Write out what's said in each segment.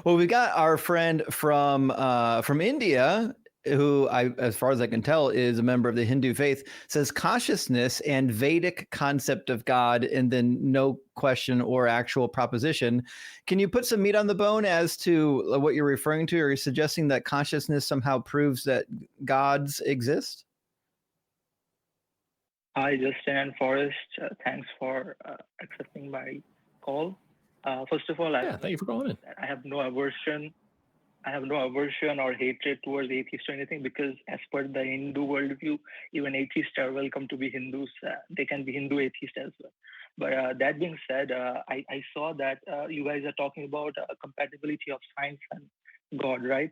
Well, we got our friend from India, who as far as I can tell, is a member of the Hindu faith. Says consciousness and Vedic concept of God, and then no question or actual proposition. Can you put some meat on the bone as to what you're referring to? Are you suggesting that consciousness somehow proves that gods exist? Hi, Justin and Forrest. Thanks for accepting my call. First of all, thank you for calling in. I have no aversion. Or hatred towards atheists or anything, because as per the Hindu worldview, even atheists are welcome to be Hindus. They can be Hindu atheists as well. But that being said, I saw that you guys are talking about compatibility of science and God, right?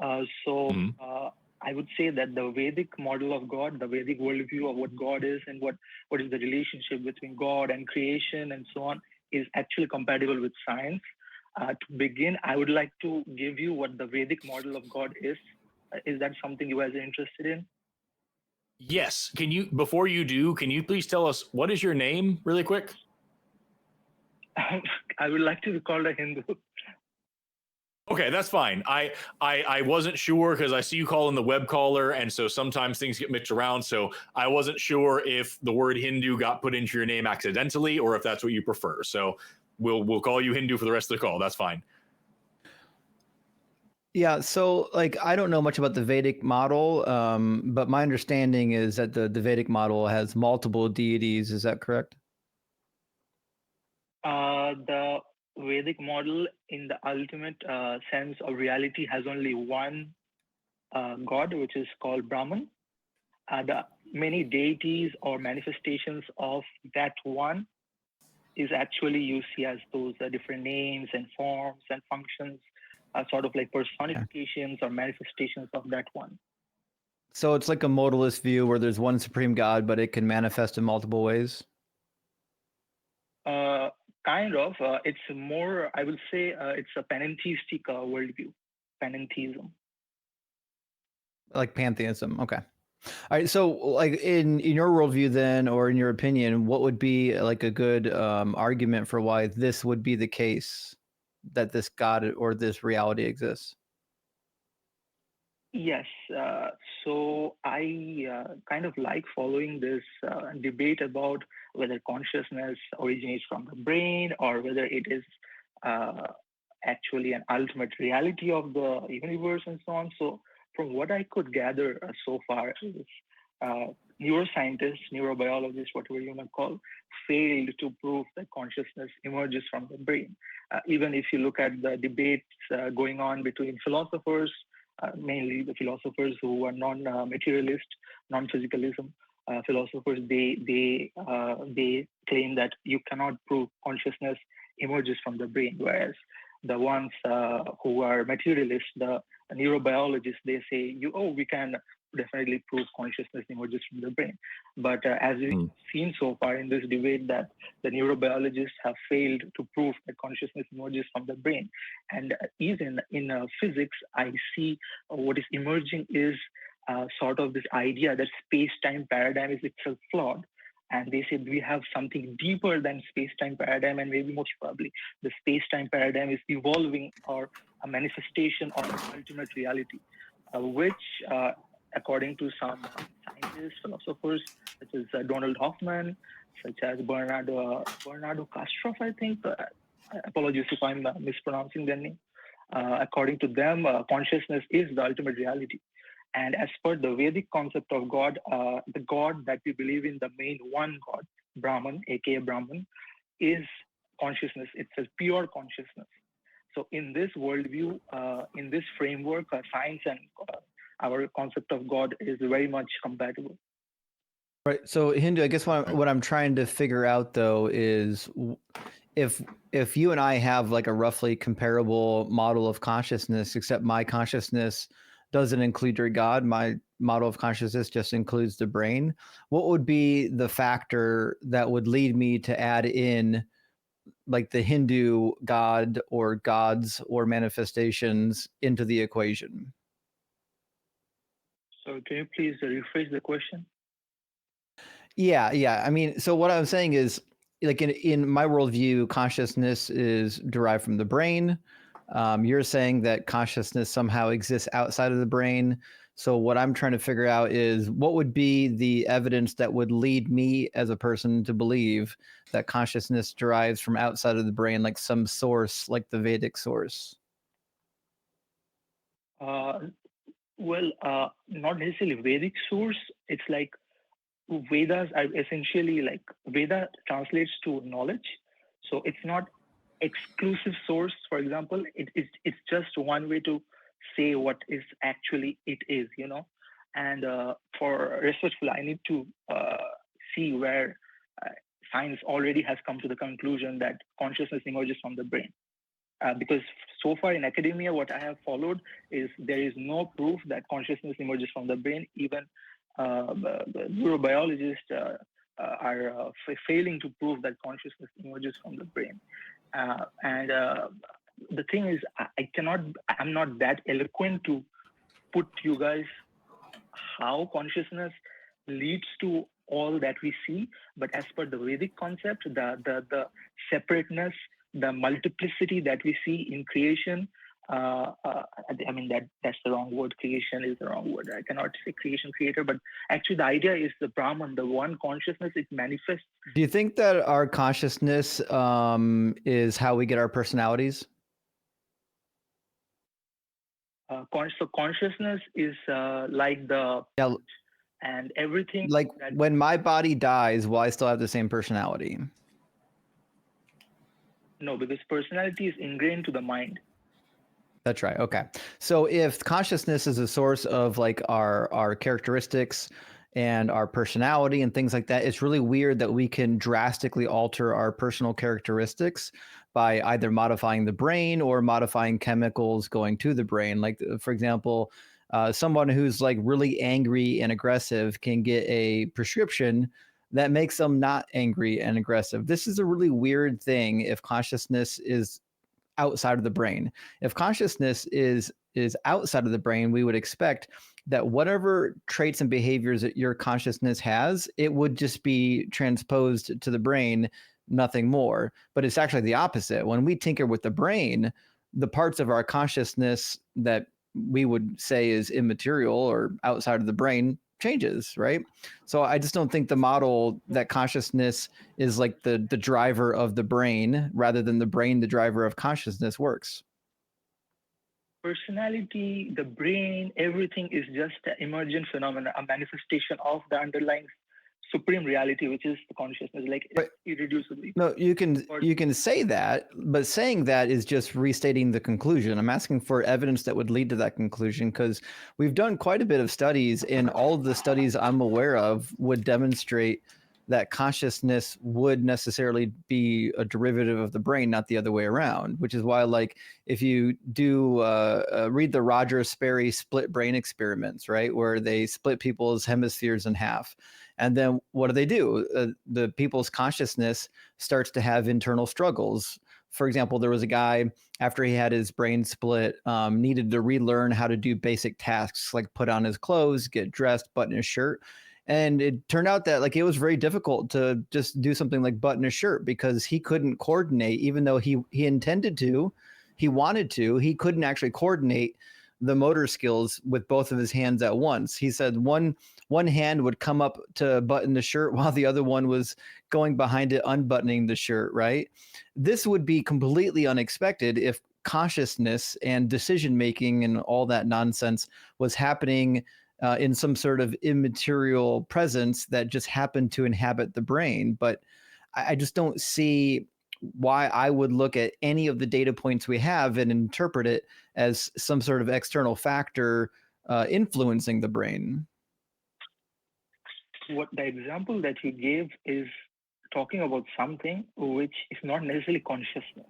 I would say that the Vedic model of God, the Vedic worldview of what God is and what is the relationship between God and creation and so on, is actually compatible with science. To begin, I would like to give you what the Vedic model of God is. Is that something you guys are interested in? Yes. Before you do, can you please tell us what is your name really quick? I would like to be called a Hindu. Okay, that's fine. I wasn't sure because I see you call in the web caller, and so sometimes things get mixed around. So I wasn't sure if the word Hindu got put into your name accidentally or if that's what you prefer. So we'll call you Hindu for the rest of the call. That's fine. Yeah, so I don't know much about the Vedic model, but my understanding is that the Vedic model has multiple deities. Is that correct? The Vedic model, in the ultimate sense of reality, has only one God, which is called Brahman. The many deities or manifestations of that one is actually you see as those different names and forms and functions, sort of like personifications or manifestations of that one. So it's like a modalist view where there's one supreme God, but it can manifest in multiple ways? Kind of. It's more, I would say, it's a panentheistic worldview, panentheism. Like pantheism. Okay. All right. So in your worldview then, or in your opinion, what would be like a good argument for why this would be the case, that this God or this reality exists? Yes. So I kind of like following this debate about whether consciousness originates from the brain or whether it is actually an ultimate reality of the universe and so on. So from what I could gather so far is neuroscientists, neurobiologists, whatever you might call, failed to prove that consciousness emerges from the brain. Even if you look at the debates going on between philosophers, mainly the philosophers who are non-materialist, non-physicalism philosophers, they claim that you cannot prove consciousness emerges from the brain, whereas the ones who are materialists, the neurobiologists, they say we can definitely prove consciousness emerges from the brain. But as we've seen so far in this debate, that the neurobiologists have failed to prove that consciousness emerges from the brain. And even in physics, I see what is emerging is sort of this idea that space-time paradigm is itself flawed. And they said we have something deeper than space-time paradigm, and maybe most probably the space-time paradigm is evolving or a manifestation of the ultimate reality, which according to some scientists, philosophers, such as Donald Hoffman, such as Bernardo Kastroff, I think. Apologies if I'm mispronouncing their name. According to them, consciousness is the ultimate reality. And as per the Vedic concept of God, the God that we believe in, the main one God, Brahman, aka Brahman, is consciousness. It's a pure consciousness. So in this worldview, in this framework, science and our concept of God is very much compatible. Right. So Hindu, I guess what I'm trying to figure out though is if you and I have like a roughly comparable model of consciousness, except my consciousness doesn't include your God, my model of consciousness just includes the brain, what would be the factor that would lead me to add in like the Hindu God or gods or manifestations into the equation? So can you please rephrase the question? Yeah. I mean, so what I'm saying is, like in my worldview, consciousness is derived from the brain. You're saying that consciousness somehow exists outside of the brain. So what I'm trying to figure out is what would be the evidence that would lead me as a person to believe that consciousness derives from outside of the brain, like some source, like the Vedic source. Not necessarily Vedic source. It's like Vedas are essentially like Veda translates to knowledge. So it's not exclusive source, for example. It's just one way to say what is actually it is, And for respectful, I need to see where science already has come to the conclusion that consciousness emerges from the brain. Because so far in academia, what I have followed is there is no proof that consciousness emerges from the brain. Even neurobiologists are failing to prove that consciousness emerges from the brain. And the thing is, I'm not that eloquent to put you guys how consciousness leads to all that we see. But as per the Vedic concept, the separateness, the multiplicity that we see in creation, I mean, that's the wrong word. Creation is the wrong word. I cannot say creation, creator, but actually the idea is the Brahman, the one consciousness, it manifests. Do you think that our consciousness is how we get our personalities? So consciousness is like the, and everything. Like when my body dies, will I still have the same personality? No, because personality is ingrained to the mind. That's right. Okay. So if consciousness is a source of like our characteristics and our personality and things like that, it's really weird that we can drastically alter our personal characteristics by either modifying the brain or modifying chemicals going to the brain. Like, for example, someone who's like really angry and aggressive can get a prescription that makes them not angry and aggressive. This is a really weird thing if consciousness is outside of the brain. If consciousness is outside of the brain, we would expect that whatever traits and behaviors that your consciousness has, it would just be transposed to the brain, nothing more. But it's actually the opposite. When we tinker with the brain, the parts of our consciousness that we would say is immaterial or outside of the brain changes, right? So I just don't think the model that consciousness is like the driver of the brain rather than the brain the driver of consciousness works. Personality, the brain, everything is just an emergent phenomena, a manifestation of the underlying supreme reality, which is the consciousness, like it's irreducible. No, you can say that, but saying that is just restating the conclusion. I'm asking for evidence that would lead to that conclusion, because we've done quite a bit of studies, and all of the studies I'm aware of would demonstrate that consciousness would necessarily be a derivative of the brain, not the other way around, which is why, like, if you do read the Roger Sperry split brain experiments, right, where they split people's hemispheres in half, and then what do? The people's consciousness starts to have internal struggles. For example, there was a guy, after he had his brain split, needed to relearn how to do basic tasks like put on his clothes, get dressed, button his shirt. And it turned out that like it was very difficult to just do something like button a shirt, because he couldn't coordinate, even though he intended to, he wanted to, he couldn't actually coordinate the motor skills with both of his hands at once. He said one hand would come up to button the shirt while the other one was going behind it, unbuttoning the shirt, right? This would be completely unexpected if consciousness and decision-making and all that nonsense was happening in some sort of immaterial presence that just happened to inhabit the brain. But I just don't see why I would look at any of the data points we have and interpret it as some sort of external factor influencing the brain. What the example that you gave is talking about something which is not necessarily consciousness.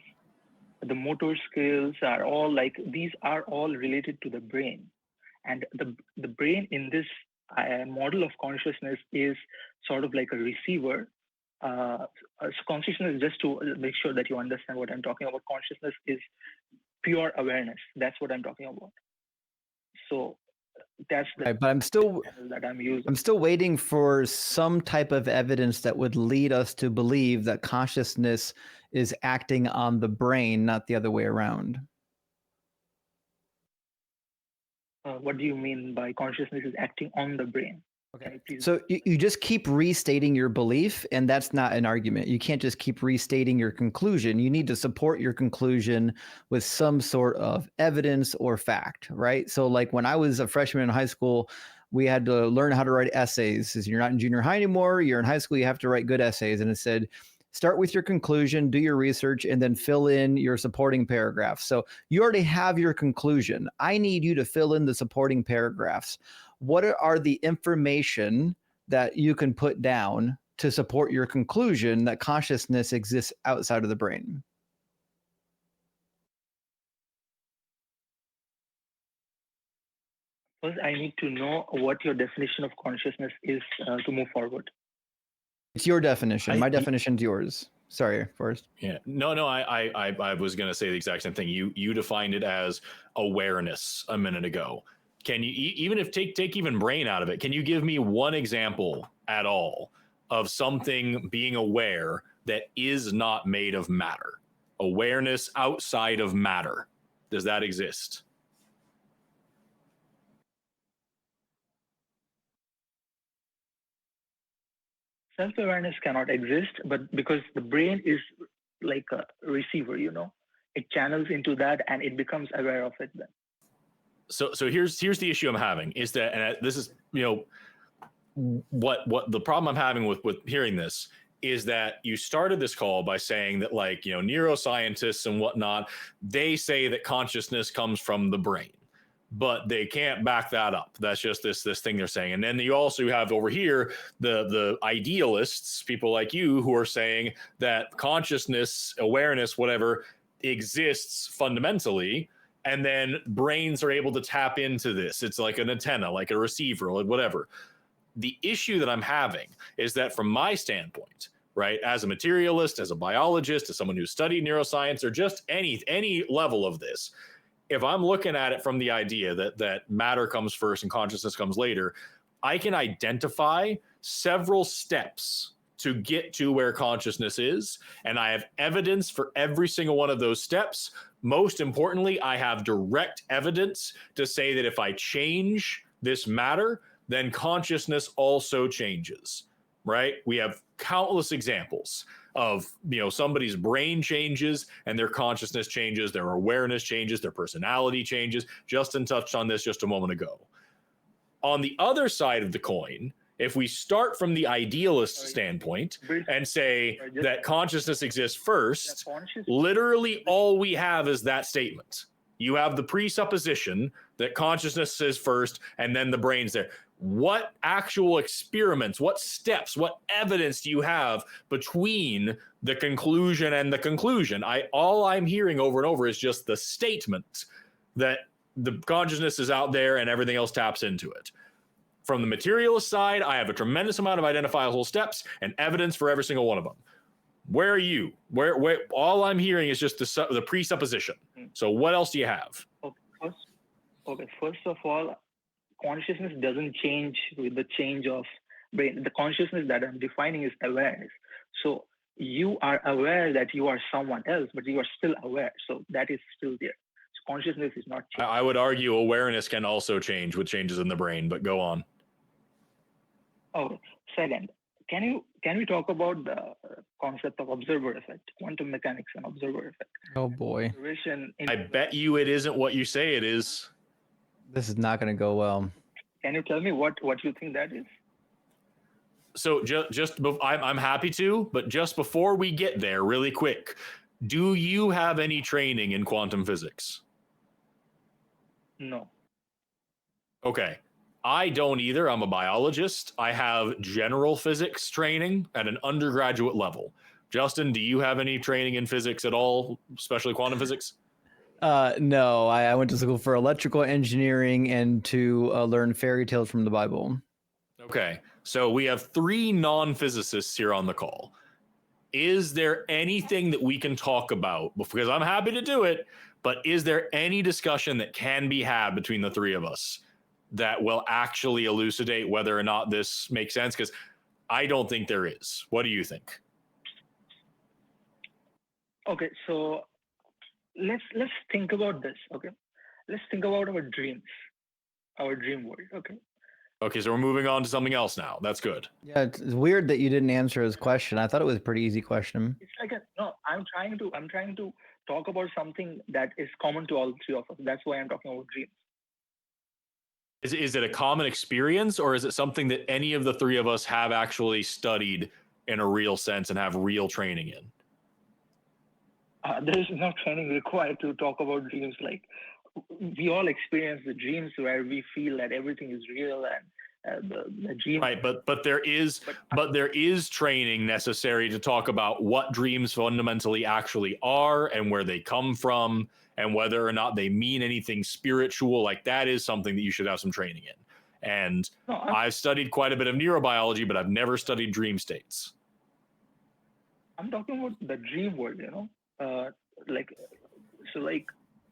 The motor skills are all like, these are all related to the brain. And the brain in this model of consciousness is sort of like a receiver. So consciousness, just to make sure that you understand what I'm talking about, consciousness is pure awareness. That's what I'm talking about. So that's the right, but I'm still that I'm using. I'm still waiting for some type of evidence that would lead us to believe that consciousness is acting on the brain, not the other way around. What do you mean by consciousness is acting on the brain? Okay. So you just keep restating your belief, and that's not an argument. You can't just keep restating your conclusion. You need to support your conclusion with some sort of evidence or fact, right? So like when I was a freshman in high school, we had to learn how to write essays. Since you're not in junior high anymore, you're in high school, you have to write good essays. And it said, start with your conclusion, do your research, and then fill in your supporting paragraphs. So you already have your conclusion. I need you to fill in the supporting paragraphs. What are the information that you can put down to support your conclusion that consciousness exists outside of the brain? First, I need to know what your definition of consciousness is to move forward. It's your definition. My definition's yours. Sorry, Forrest. Yeah. No, I was going to say the exact same thing. You defined it as awareness a minute ago. Can you, even if take even brain out of it, can you give me one example at all of something being aware that is not made of matter? Awareness outside of matter. Does that exist? Self-awareness cannot exist, but because the brain is like a receiver, it channels into that and it becomes aware of it then. So here's the issue I'm having is that, and this is, what the problem I'm having with hearing this is that you started this call by saying that, like, neuroscientists and whatnot, they say that consciousness comes from the brain, but they can't back that up. That's just this thing they're saying. And then you also have over here the idealists, people like you, who are saying that consciousness, awareness, whatever, exists fundamentally, and then brains are able to tap into this. It's like an antenna, like a receiver, like whatever. The issue that I'm having is that from my standpoint, right, as a materialist, as a biologist, as someone who's studied neuroscience, or just any level of this, if I'm looking at it from the idea that matter comes first and consciousness comes later, I can identify several steps to get to where consciousness is, and I have evidence for every single one of those steps. Most importantly, I have direct evidence to say that if I change this matter, then consciousness also changes, right? We have countless examples of, somebody's brain changes and their consciousness changes, their awareness changes, their personality changes. Justin touched on this just a moment ago. On the other side of the coin, if we start from the idealist standpoint and say that consciousness exists first, literally all we have is that statement. You have the presupposition that consciousness is first and then the brain's there. What actual experiments, what steps, what evidence do you have between the conclusion and the conclusion? All I'm hearing over and over is just the statement that the consciousness is out there and everything else taps into it. From the materialist side, I have a tremendous amount of identifiable steps and evidence for every single one of them. Where are you? Where all I'm hearing is just the presupposition. So what else do you have? First of all, consciousness doesn't change with the change of brain. The consciousness that I'm defining is awareness. So you are aware that you are someone else, but you are still aware. So that is still there. So consciousness is not changing. I would argue awareness can also change with changes in the brain, but go on. Oh, second, can we talk about the concept of observer effect, quantum mechanics and observer effect? Oh boy. I bet you it isn't what you say it is. This is not going to go well. Can you tell me what you think that is? So I'm happy to, but just before we get there, really quick, do you have any training in quantum physics? No. Okay. I don't either. I'm a biologist. I have general physics training at an undergraduate level. Justin, do you have any training in physics at all, especially quantum physics? No, I went to school for electrical engineering and to learn fairy tales from the Bible. Okay, so we have 3 non-physicists here on the call. Is there anything that we can talk about? Because I'm happy to do it, but is there any discussion that can be had between the 3 of us that will actually elucidate whether or not this makes sense? Because I don't think there is. What do you think? Okay, so let's think about this. Okay, let's think about our dreams. our dream world. Okay. Okay, so we're moving on to something else now. That's good. Yeah, it's weird that you didn't answer his question. I thought it was a pretty easy question. It's like no. I'm trying to talk about something that is common to all three of us. That's why I'm talking about dreams. Is it a common experience, or is it something that any of the three of us have actually studied in a real sense and have real training in? There is no training required to talk about dreams. Like we all experience the dreams where we feel that everything is real and the dream. Right, but there is training necessary to talk about what dreams fundamentally actually are and where they come from and whether or not they mean anything spiritual. Like that is something that you should have some training in. And I've studied quite a bit of neurobiology, but I've never studied dream states. I'm talking about the dream world, like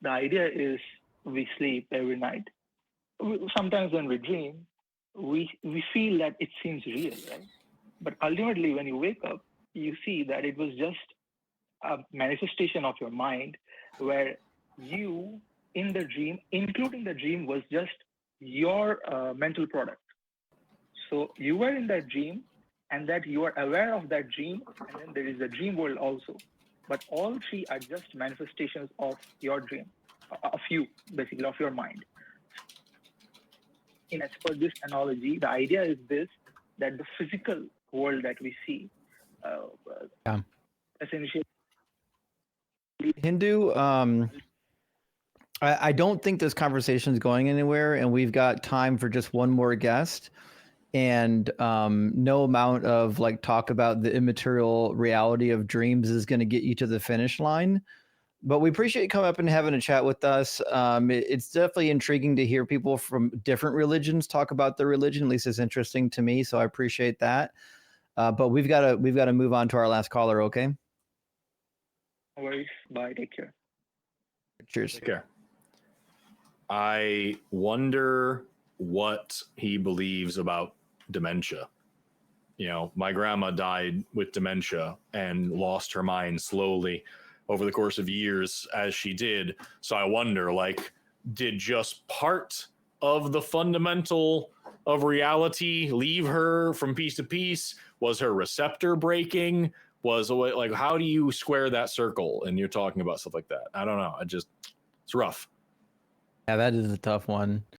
the idea is we sleep every night. Sometimes when we dream, we feel that it seems real, right? But ultimately, when you wake up, you see that it was just a manifestation of your mind, where you, in the dream, including the dream, was just your mental product. So you were in that dream, and that you are aware of that dream, and then there is a dream world also. But all three are just manifestations of your dream, of you, basically, of your mind. As per this analogy, the idea is this, that the physical world that we see, essentially. Hindu, I don't think this conversation is going anywhere, and we've got time for just one more guest. And no amount of like talk about the immaterial reality of dreams is going to get you to the finish line. But we appreciate you coming up and having a chat with us. It's definitely intriguing to hear people from different religions talk about their religion. At least it's interesting to me, so I appreciate that. But we've got to move on to our last caller. Okay. No worries. Bye. Take care. Cheers. Take care. I wonder what he believes about dementia. My grandma died with dementia and lost her mind slowly over the course of years as she did. So I wonder, did just part of the fundamental of reality leave her from piece to piece? Was her receptor breaking? How do you square that circle? And you're talking about stuff like that. I don't know. It's rough. Yeah, that is a tough one.